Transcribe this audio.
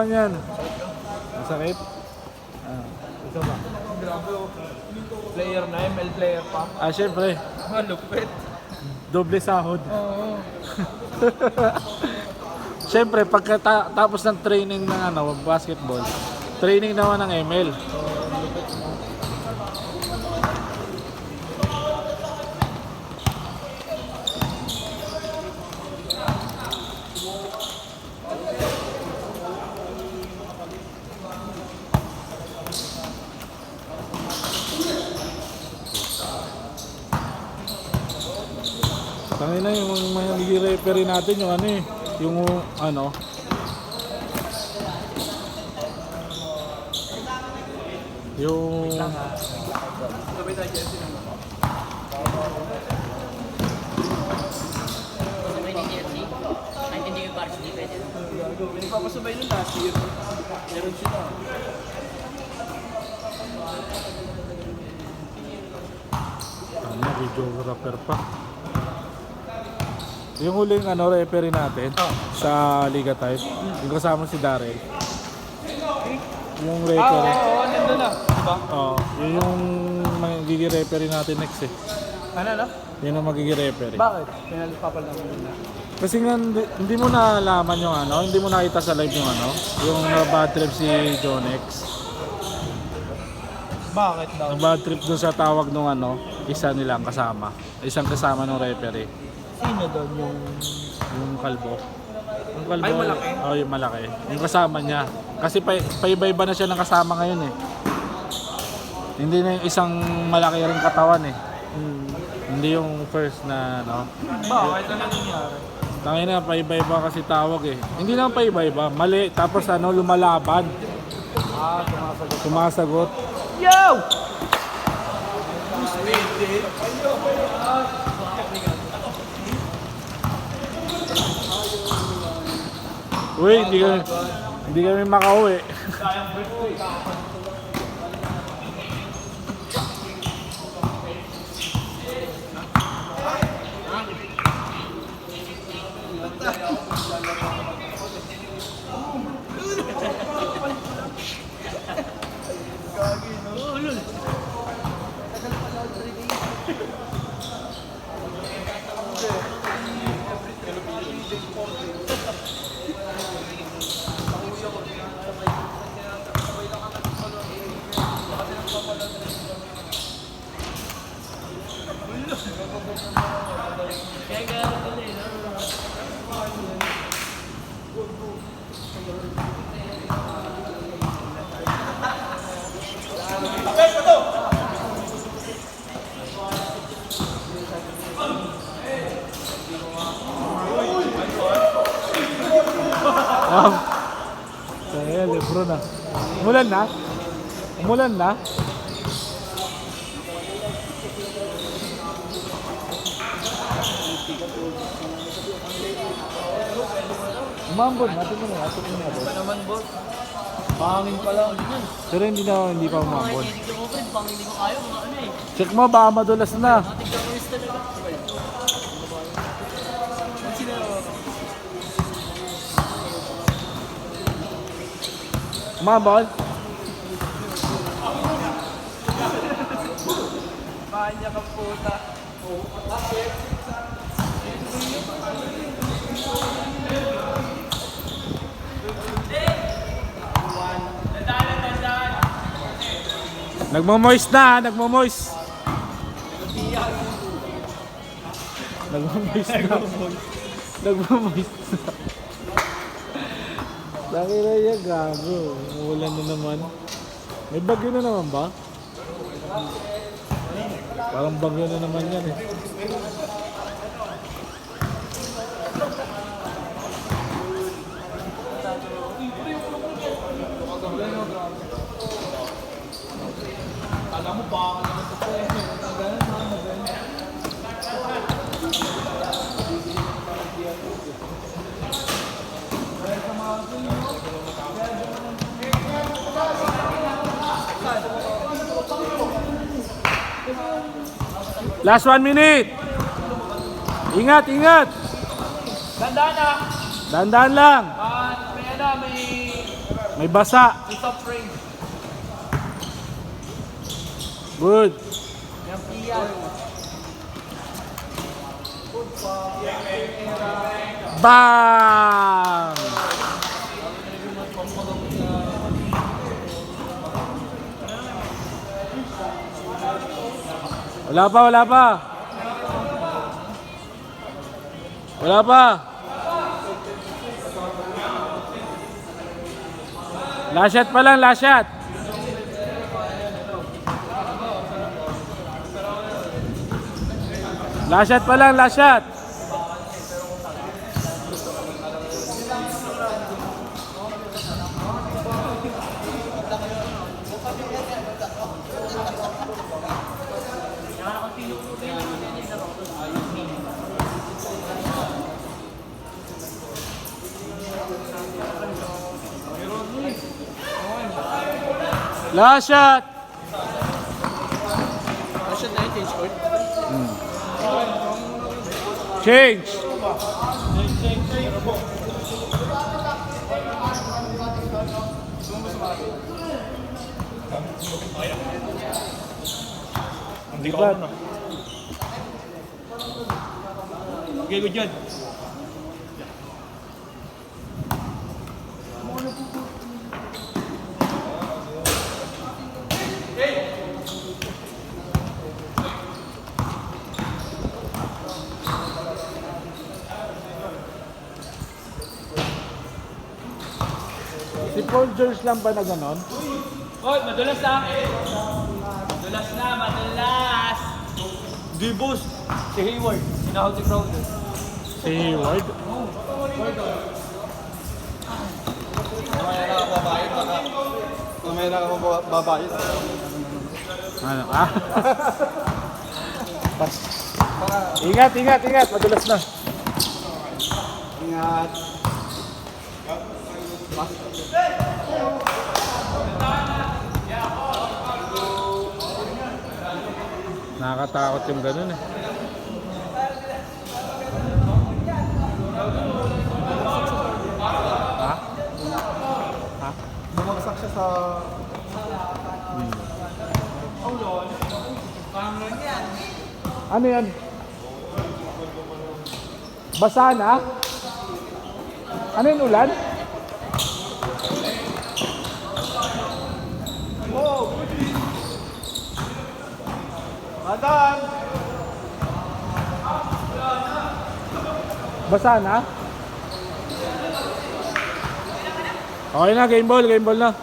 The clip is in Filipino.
naman yan. Masakit? Ah. Ito ba? Grabe oh. Player na, ML player pa. Ah, syempre. Malupit. Doble sahod. Oo. Syempre, pagkatapos ng training ng basketball, training naman ng ML. Tangin na yung mga referee natin yung yung yung Sabay tayo dyan sila. Sabay ni Jersey. Ay, hindi yung Barnes, hindi pwede. Pinagpapasabay nun last year. Meron sila. videographer pa. Yung huling referee natin sa Liga Type, yung kasama si Darrell. Yung referee. Oo, nandun na. Diba? Oo, yun yung magiging referee natin next eh. Ano? Yun ang magiging referee. Bakit? Pinagpapal naman yun na. Kasi nga hindi mo nalaman yung hindi mo nakita sa live yung yung bad trip si Jonex. Bakit daw? Bad trip dun sa tawag nung isa nilang kasama. Isang kasama ng referee. Sino doon Yung kalbo. Yung kalbo. Ay, malaki? Oo, yung malaki. Yung kasama niya. Kasi paiba-iba na siya ng kasama ngayon eh. Hindi na yung isang malaki rin katawan eh. Hindi yung first na Bakit? Ano nangyari? Tangina, paiba-iba kasi tawag eh. Hindi naman paiba-iba. Mali. Tapos lumalaban. Sumasagot. Yo! Uy, hindi kami makauwi. Kaya Lebron na. Umulan na? Umulan na? Umambon, natin mo na. Ano naman, boss? Pangin pa lang. Pero hindi pa umambon. Tignan mo, friend, pang hindi ko kaya, mga ano eh. Check mo, baka madulas na. Tignan ko is talaga. Sino? Umambon? Kanya ka puta. Nagmo-moist na, nagmo-moist. Nagmo-moist na. Nagmo-moist na. Laki na yan, gago. Umulan na naman. May bagyo na naman ba? Parang bagyo na naman yan eh. Alam mo ba? Last 1 minute. Ingat, ingat. Ganda na! Dandan lang. May ano? May basa. Top frame. Good. Yung piya. Bang! Wala pa, wala pa. Wala pa. Last shot pa lang, last shot. Last shot pa lang, last shot. Last shot. Last shot na yun, change court. Change. Hindi ko alam, Okay, good yun. Si Paul George lang ba na ganon? Oy, madulas na. Madulas na, madulas. Di boss. Si Hayward. Sinahod si Crowder. Si Hayward? Mamaya na ako babayad. Ano ka? Ingat, ingat, ingat. Madulas na. Ingat. Nakakatakot yung ganun eh. Ha? Ha? Bumagsak siya sa... Ano yan? Basa na? Ano yung ulan? Madam! Basa na? Okay na, game ball na.